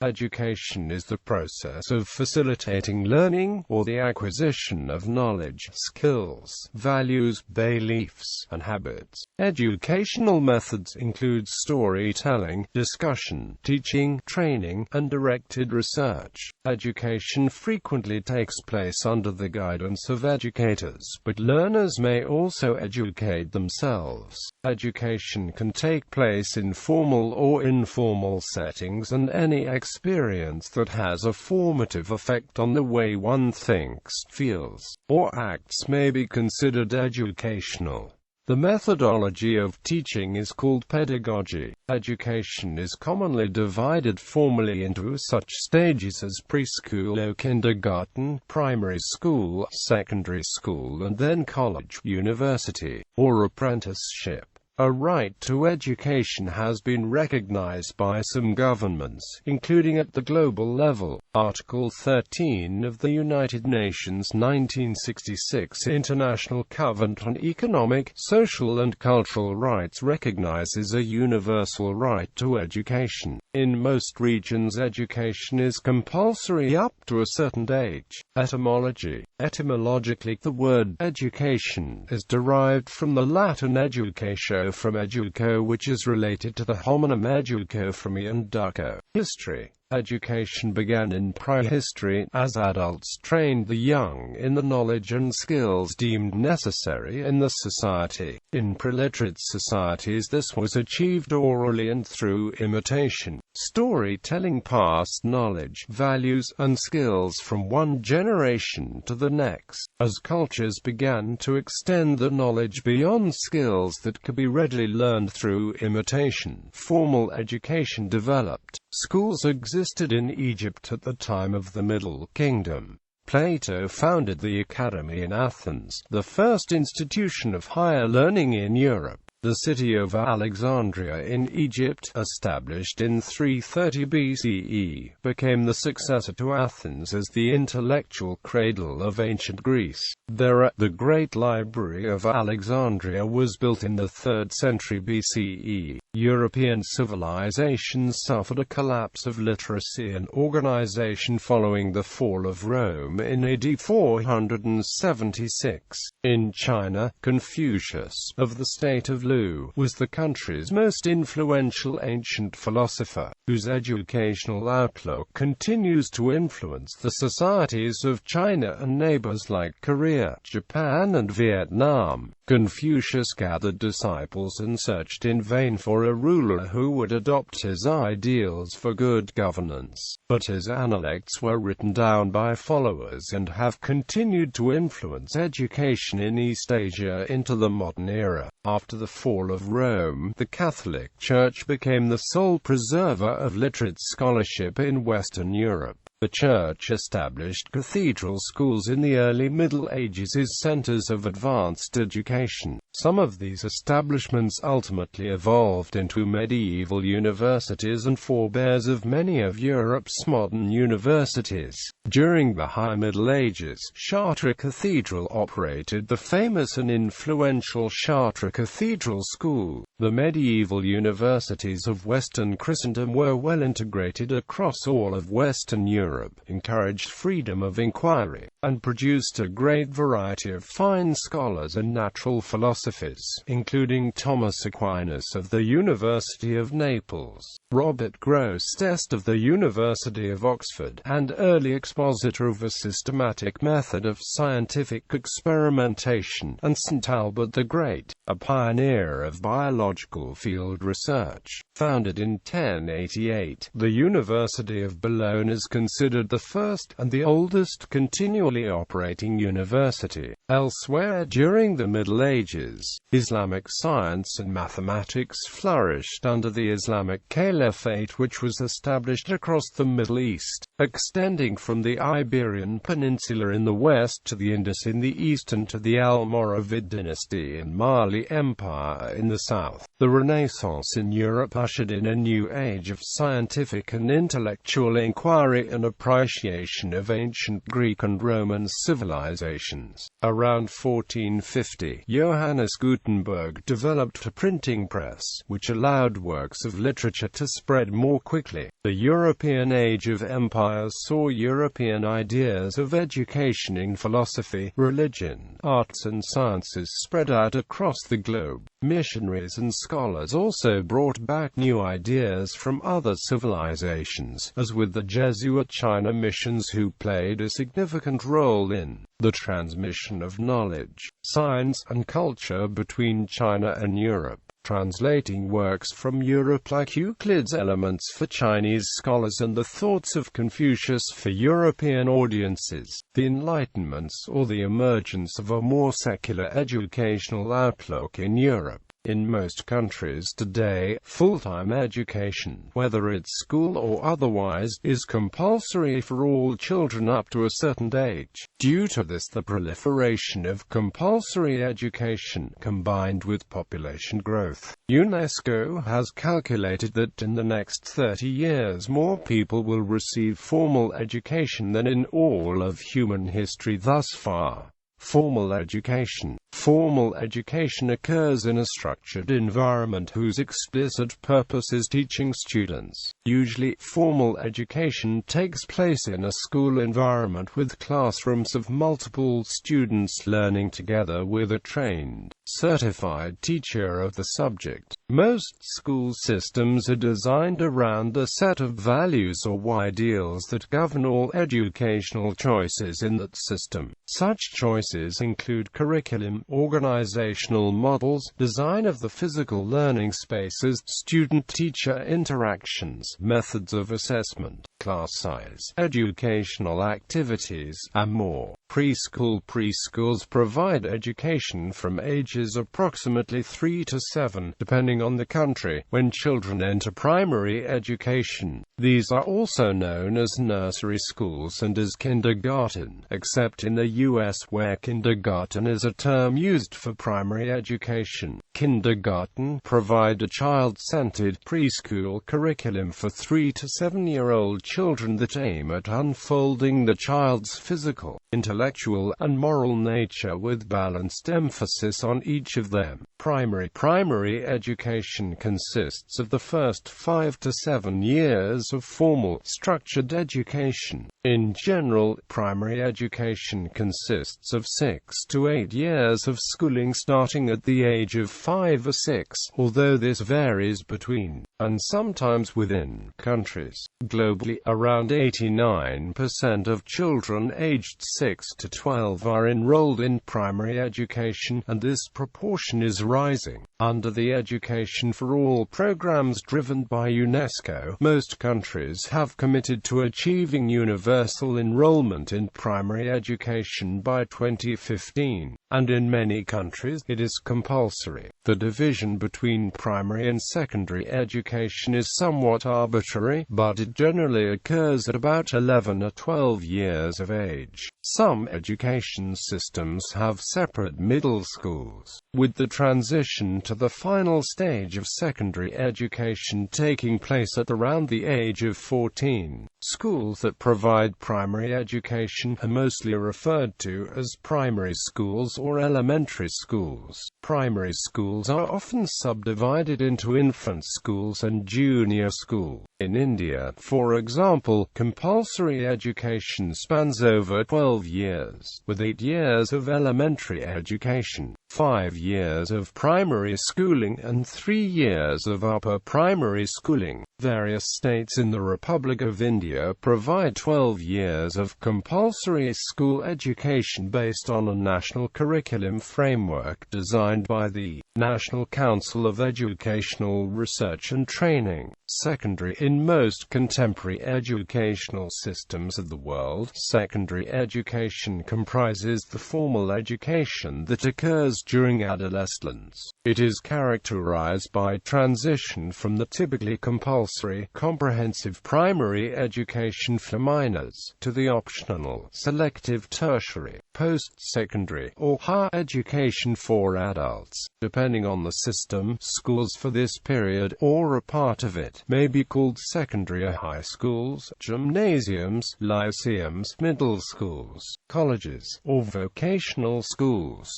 Education is the process of facilitating learning, or the acquisition of knowledge, skills, values, beliefs, and habits. Educational methods include storytelling, discussion, teaching, training, and directed research. Education frequently takes place under the guidance of educators, but learners may also educate themselves. Education can take place in formal or informal settings, and any experience that has a formative effect on the way one thinks, feels, or acts may be considered educational. The methodology of teaching is called pedagogy. Education is commonly divided formally into such stages as preschool or kindergarten, primary school, secondary school, and then college, university, or apprenticeship. A right to education has been recognized by some governments, including at the global level. Article 13 of the United Nations 1966 International Covenant on Economic, Social and Cultural Rights recognizes a universal right to education. In most regions, education is compulsory up to a certain age. Etymology. Etymologically, the word education is derived from the Latin educatio from educo, which is related to the homonym educo from educo. History. Education began in prehistory, as adults trained the young in the knowledge and skills deemed necessary in the society. In preliterate societies this was achieved orally and through imitation. Storytelling passed knowledge, values, and skills from one generation to the next. As cultures began to extend the knowledge beyond skills that could be readily learned through imitation, formal education developed. Schools existed in Egypt at the time of the Middle Kingdom. Plato founded the Academy in Athens, the first institution of higher learning in Europe. The city of Alexandria in Egypt, established in 330 BCE, became the successor to Athens as the intellectual cradle of ancient Greece. The Great Library of Alexandria was built in the 3rd century BCE. European civilizations suffered a collapse of literacy and organization following the fall of Rome in AD 476. In China, Confucius, of the state of Lu, was the country's most influential ancient philosopher, whose educational outlook continues to influence the societies of China and neighbors like Korea, Japan, and Vietnam. Confucius gathered disciples and searched in vain for a ruler who would adopt his ideals for good governance. But his Analects were written down by followers and have continued to influence education in East Asia into the modern era. After the fall of Rome, the Catholic Church became the sole preserver of literate scholarship in Western Europe. The Church established cathedral schools in the early Middle Ages as centers of advanced education. Some of these establishments ultimately evolved into medieval universities and forebears of many of Europe's modern universities. During the High Middle Ages, Chartres Cathedral operated the famous and influential Chartres Cathedral School. The medieval universities of Western Christendom were well integrated across all of Western Europe, encouraged freedom of inquiry, and produced a great variety of fine scholars and natural philosophers, including Thomas Aquinas of the University of Naples, Robert Grosseteste of the University of Oxford, and early expositor of a systematic method of scientific experimentation, and St. Albert the Great, a pioneer of biological field research. Founded in 1088, the University of Bologna is considered the first, and the oldest, continually operating university. Elsewhere during the Middle Ages, Islamic science and mathematics flourished under the Islamic Caliphate, which was established across the Middle East, extending from the Iberian Peninsula in the west to the Indus in the east and to the Almoravid dynasty and Mali Empire in the south. The Renaissance in Europe ushered in a new age of scientific and intellectual inquiry and appreciation of ancient Greek and Roman Roman civilizations. Around 1450, Johannes Gutenberg developed a printing press, which allowed works of literature to spread more quickly. The European Age of Empires saw European ideas of education in philosophy, religion, arts and sciences spread out across the globe. Missionaries and scholars also brought back new ideas from other civilizations, as with the Jesuit China missions, who played a significant role in the transmission of knowledge, science, and culture between China and Europe. Translating works from Europe like Euclid's Elements for Chinese scholars and the Thoughts of Confucius for European audiences. The Enlightenment saw the emergence of a more secular educational outlook in Europe. In most countries today, full-time education, whether it's school or otherwise, is compulsory for all children up to a certain age. Due to this, the proliferation of compulsory education, combined with population growth, UNESCO has calculated that in the next 30 years more people will receive formal education than in all of human history thus far. Formal education. Formal education occurs in a structured environment whose explicit purpose is teaching students. Usually, formal education takes place in a school environment with classrooms of multiple students learning together with a trained, certified teacher of the subject. Most school systems are designed around a set of values or ideals that govern all educational choices in that system. Such choices include curriculum, organizational models, design of the physical learning spaces, student-teacher interactions, methods of assessment, class size, educational activities, and more. Preschools provide education from ages approximately 3 to 7, depending on the country. When children enter primary education, these are also known as nursery schools and as kindergarten, except in the US, where kindergarten is a term used for primary education. Kindergarten provide a child-centered preschool curriculum for 3 to 7-year-old children that aim at unfolding the child's physical, intellectual, and moral nature with balanced emphasis on each of them. Primary education consists of the first 5 to 7 years of formal, structured education. In general, primary education consists of 6 to 8 years of schooling starting at the age of 5 or 6, although this varies between, and sometimes within, countries. Globally, around 89% of children aged 6 to 12 are enrolled in primary education, and this proportion is rising. Under the Education for All programs driven by UNESCO, most countries have committed to achieving universal enrollment in primary education by 2015, and in many countries, it is compulsory. The division between primary and secondary education is somewhat arbitrary, but it generally occurs at about 11 or 12 years of age. Some education systems have separate middle schools, with the transition to the final stage of secondary education taking place at around the age of 14. Schools that provide primary education are mostly referred to as primary schools or elementary schools. Primary schools are often subdivided into infant schools and junior school. In India, for example, compulsory education spans over 12 years, with 8 years of elementary education, 5 years of primary schooling and 3 years of upper primary schooling. Various states in the Republic of India provide 12 years of compulsory school education based on a national curriculum framework designed by the National Council of Educational Research and Training. Secondary. In most contemporary educational systems of the world, secondary education comprises the formal education that occurs schools during adolescence. It is characterized by transition from the typically compulsory, comprehensive primary education for minors, to the optional, selective tertiary, post-secondary, or higher education for adults. Depending on the system, schools for this period, or a part of it, may be called secondary or high schools, gymnasiums, lyceums, middle schools, colleges, or vocational schools.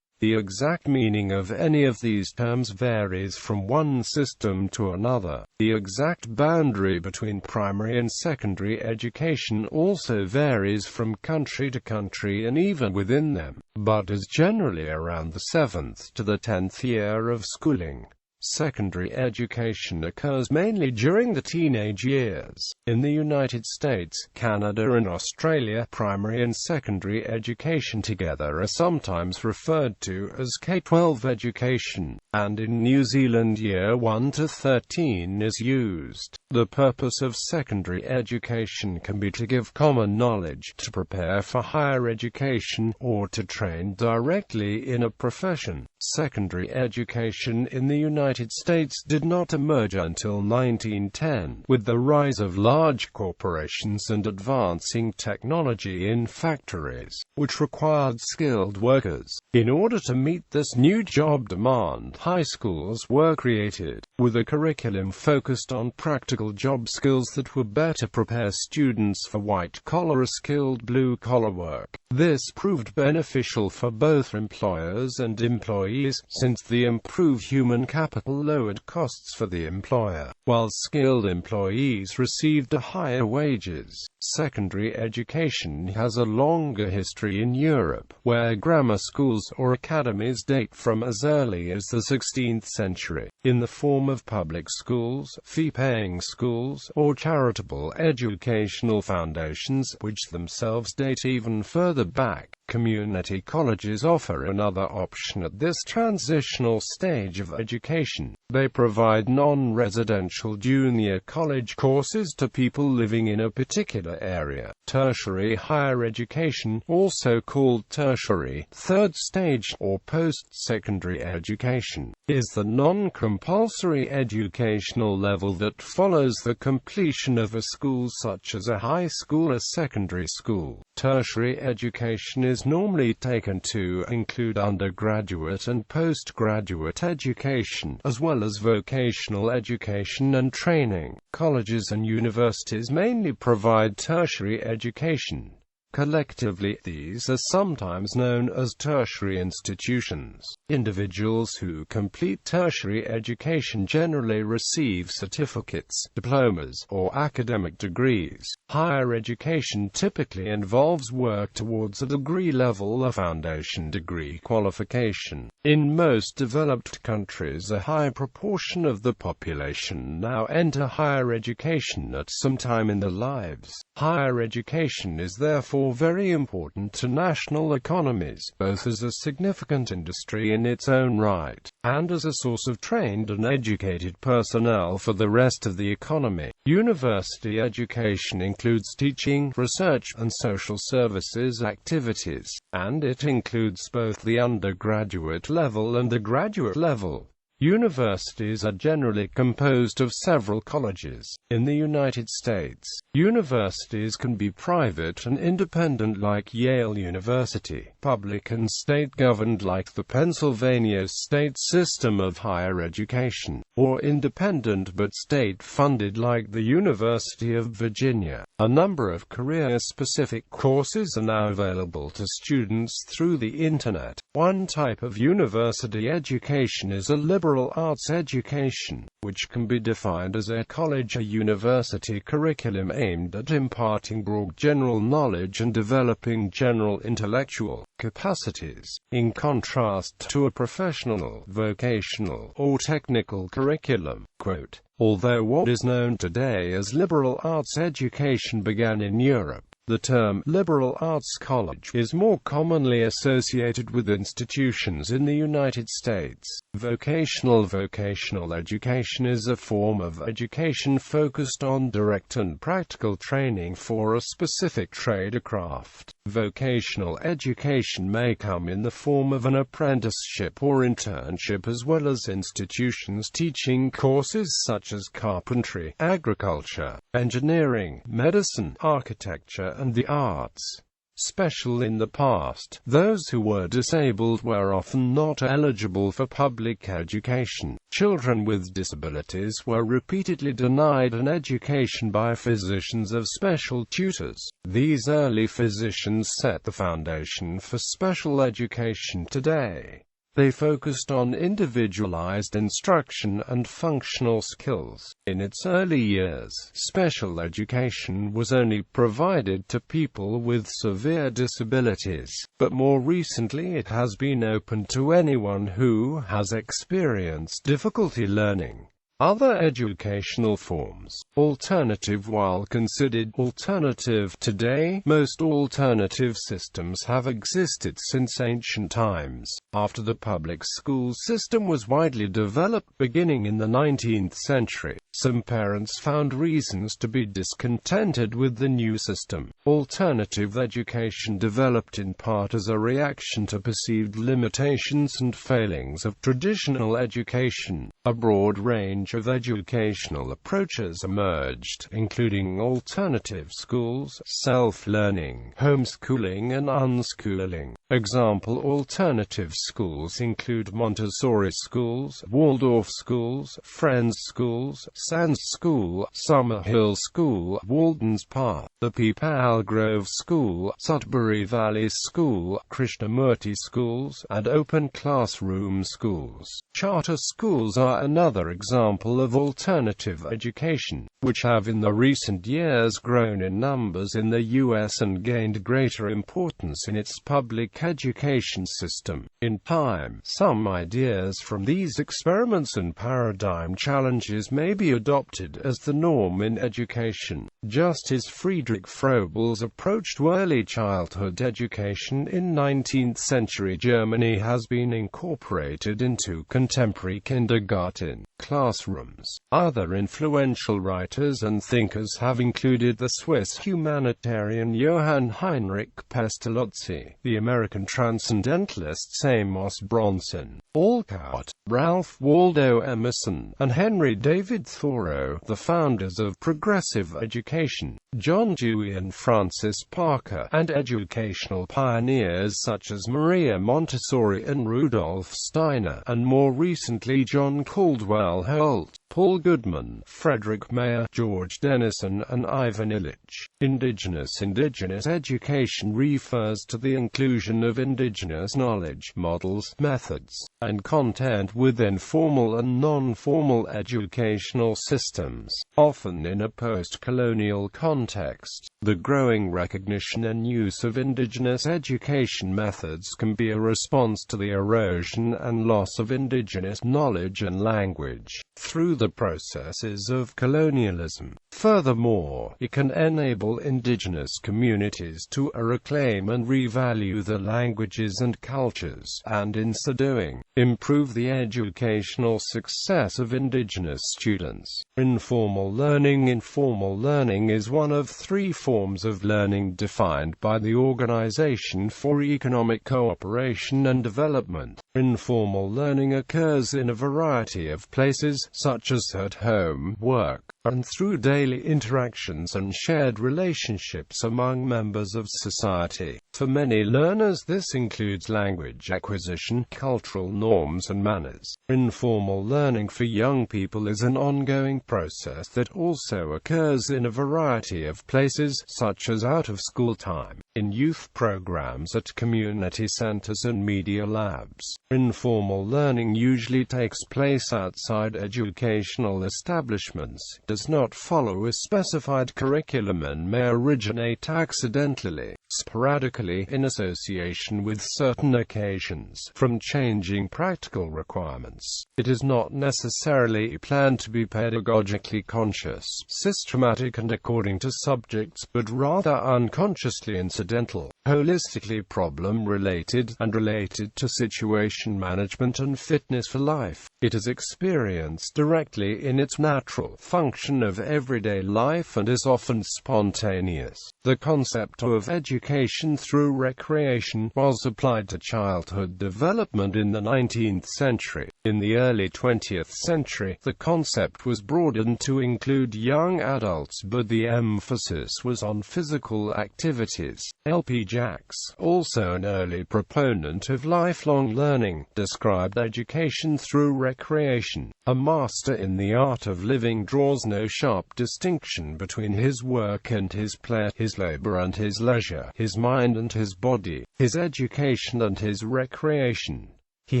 The exact meaning of any of these terms varies from one system to another. The exact boundary between primary and secondary education also varies from country to country and even within them, but is generally around the 7th to the 10th year of schooling. Secondary education occurs mainly during the teenage years. In the United States, Canada and Australia, primary and secondary education together are sometimes referred to as K-12 education, and in New Zealand year 1 to 13 is used. The purpose of secondary education can be to give common knowledge, to prepare for higher education, or to train directly in a profession. Secondary education in the United States did not emerge until 1910, with the rise of large corporations and advancing technology in factories, which required skilled workers. In order to meet this new job demand, high schools were created, with a curriculum focused on practical job skills that would better prepare students for white-collar or skilled blue-collar work. This proved beneficial for both employers and employees, since the improved human capital lowered costs for the employer, while skilled employees received higher wages. Secondary education has a longer history in Europe, where grammar schools or academies date from as early as the 16th century, in the form of public schools, fee-paying schools, or charitable educational foundations, which themselves date even further back. Community colleges offer another option at this transitional stage of education. They provide non-residential junior college courses to people living in a particular area. Tertiary higher education, also called tertiary, third stage, or post-secondary education, is the non-compulsory educational level that follows the completion of a school such as a high school or secondary school. Tertiary education is normally taken to include undergraduate and postgraduate education, as well as vocational education and training. Colleges and universities mainly provide tertiary education. Collectively, these are sometimes known as tertiary institutions. Individuals who complete tertiary education generally receive certificates, diplomas, or academic degrees. Higher education typically involves work towards a degree level or foundation degree qualification. In most developed countries, a high proportion of the population now enter higher education at some time in their lives. Higher education is therefore very important to national economies, both as a significant industry in its own right, and as a source of trained and educated personnel for the rest of the economy. University education includes teaching, research, and social services activities, and it includes both the undergraduate level and the graduate level. Universities are generally composed of several colleges. In the United States, universities can be private and independent like Yale University, public and state-governed like the Pennsylvania state system of higher education, or independent but state-funded like the University of Virginia. A number of career-specific courses are now available to students through the Internet. One type of university education is a liberal arts education, which can be defined as a college or university curriculum aimed at imparting broad general knowledge and developing general intellectual capacities, in contrast to a professional, vocational, or technical curriculum. Quote, although what is known today as liberal arts education began in Europe, the term liberal arts college is more commonly associated with institutions in the United States. Vocational education is a form of education focused on direct and practical training for a specific trade or craft. Vocational education may come in the form of an apprenticeship or internship, as well as institutions teaching courses such as carpentry, agriculture, engineering, medicine, architecture, and the arts. Special in the past, those who were disabled were often not eligible for public education. Children with disabilities were repeatedly denied an education by physicians of special tutors. These early physicians set the foundation for special education today. They focused on individualized instruction and functional skills. In its early years, special education was only provided to people with severe disabilities, but more recently it has been opened to anyone who has experienced difficulty learning. Other educational forms. Alternative. While considered alternative today, most alternative systems have existed since ancient times. After the public school system was widely developed beginning in the 19th century, some parents found reasons to be discontented with the new system. Alternative education developed in part as a reaction to perceived limitations and failings of traditional education. A broad range of educational approaches emerged, including alternative schools, self-learning, homeschooling, and unschooling. Example alternative schools include Montessori schools, Waldorf schools, Friends schools, Sands School, Summerhill School, Walden's Path, the Peepal Grove School, Sudbury Valley School, Krishnamurti schools, and open classroom schools. Charter schools are another example of alternative education, which have in the recent years grown in numbers in the U.S. and gained greater importance in its public education system. In time, some ideas from these experiments and paradigm challenges may be adopted as the norm in education, just as Friedrich Froebel's approach to early childhood education in 19th century Germany has been incorporated into contemporary kindergarten classrooms. Other influential writers and thinkers have included the Swiss humanitarian Johann Heinrich Pestalozzi, the American transcendentalist Amos Bronson, Alcott, Ralph Waldo Emerson, and Henry David Thoreau, the founders of progressive education, John Dewey and Francis Parker, and educational pioneers such as Maria Montessori and Rudolf Steiner, and more recently John Caldwell Holt, Paul Goodman, Frederick Mayer, George Dennison, and Ivan Illich. Indigenous education refers to the inclusion of indigenous knowledge, models, methods, and content within formal and non-formal educational systems, often in a post-colonial context. The growing recognition and use of indigenous education methods can be a response to the erosion and loss of indigenous knowledge and language through the processes of colonialism. Furthermore, it can enable indigenous communities to reclaim and revalue their languages and cultures, and in so doing, improve the educational success of indigenous students. Informal learning. Informal learning is one of three forms of learning defined by the Organization for Economic Cooperation and Development. Informal learning occurs in a variety of places, such as at home, work, and through daily interactions and shared relationships among members of society. For many learners, this includes language acquisition, cultural norms and manners. Informal learning for young people is an ongoing process that also occurs in a variety of places, such as out of school time, in youth programs, at community centers and media labs. Informal learning usually takes place outside educational establishments, does not follow a specified curriculum, and may originate accidentally, sporadically, in association with certain occasions, from changing practical requirements. It is not necessarily planned to be pedagogically conscious, systematic, and according to subjects, but rather unconsciously incidental. transcendental, holistically problem-related, and related to situation management and fitness for life. It is experienced directly in its natural function of everyday life and is often spontaneous. The concept of education through recreation was applied to childhood development in the 19th century. In the early 20th century, the concept was broadened to include young adults, but the emphasis was on physical activities. L.P. Jacks, also an early proponent of lifelong learning, described education through recreation. A master in the art of living draws no sharp distinction between his work and his play, his labor and his leisure, his mind and his body, his education and his recreation. He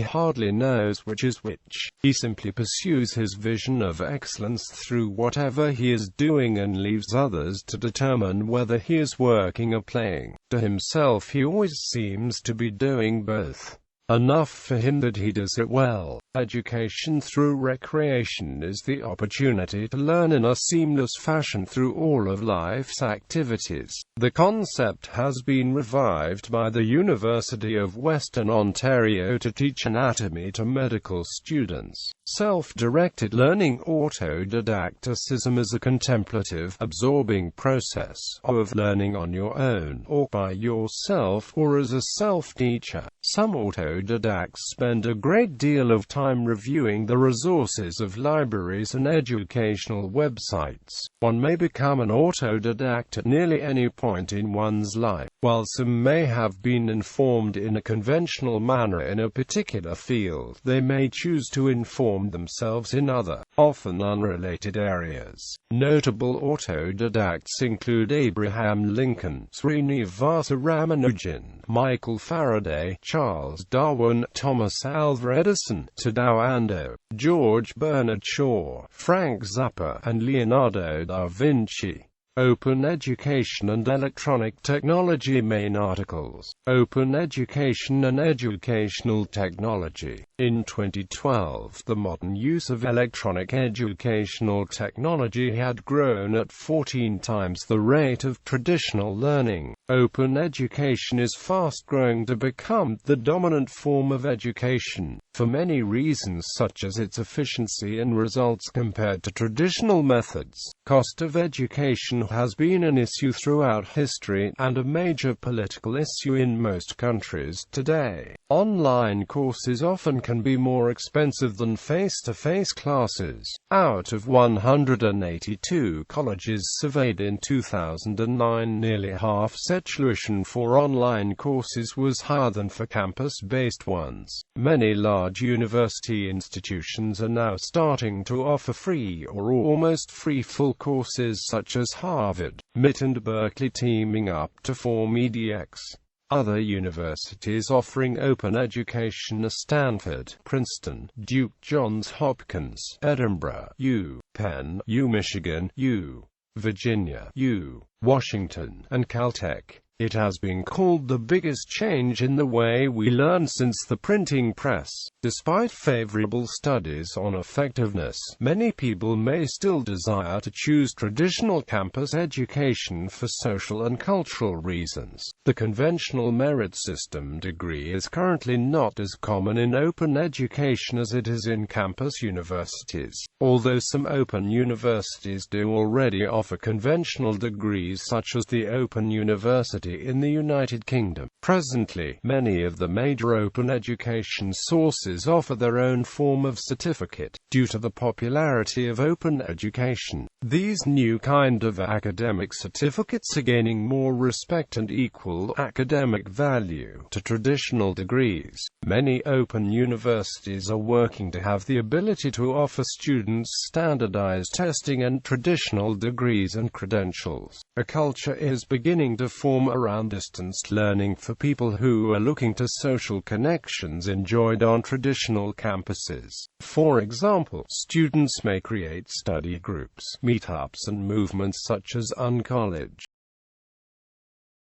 hardly knows which is which. He simply pursues his vision of excellence through whatever he is doing and leaves others to determine whether he is working or playing. To himself he always seems to be doing both. Enough for him that he does it well. Education through recreation is the opportunity to learn in a seamless fashion through all of life's activities. The concept has been revived by the University of Western Ontario to teach anatomy to medical students. Self-directed learning, autodidacticism, is a contemplative, absorbing process of learning on your own, or by yourself, or as a self-teacher. Some autodidacts spend a great deal of time reviewing the resources of libraries and educational websites. One may become an autodidact at nearly any point in one's life. While some may have been informed in a conventional manner in a particular field, they may choose to inform themselves in other, often unrelated areas. Notable autodidacts include Abraham Lincoln, Srinivasa Ramanujan, Michael Faraday, Charles Darwin, Thomas Alva Edison, Tadao Ando, George Bernard Shaw, Frank Zappa, and Leonardo da Vinci. Open Education and Electronic Technology. Main articles: Open Education and Educational Technology. In 2012, the modern use of electronic educational technology had grown at 14 times the rate of traditional learning. Open education is fast growing to become the dominant form of education, for many reasons such as its efficiency and results compared to traditional methods. Cost of education has been an issue throughout history, and a major political issue in most countries today. Online courses often can be more expensive than face-to-face classes. Out of 182 colleges surveyed in 2009, nearly half said tuition for online courses was higher than for campus-based ones. Many large university institutions are now starting to offer free or almost free full courses, such as Harvard, MIT and Berkeley teaming up to form EDX. Other universities offering open education are Stanford, Princeton, Duke, Johns Hopkins, Edinburgh, U Penn, U Michigan, U Virginia, U Washington, and Caltech. It has been called the biggest change in the way we learn since the printing press. Despite favorable studies on effectiveness, many people may still desire to choose traditional campus education for social and cultural reasons. The conventional merit system degree is currently not as common in open education as it is in campus universities, although some open universities do already offer conventional degrees such as the Open University in the United Kingdom. Presently, many of the major open education sources offer their own form of certificate. Due to the popularity of open education, these new kind of academic certificates are gaining more respect and equal academic value to traditional degrees. Many open universities are working to have the ability to offer students standardized testing and traditional degrees and credentials. A culture is beginning to form around distanced learning for people who are looking to social connections enjoyed on traditional campuses. For example, students may create study groups, meetups and movements such as Uncollege.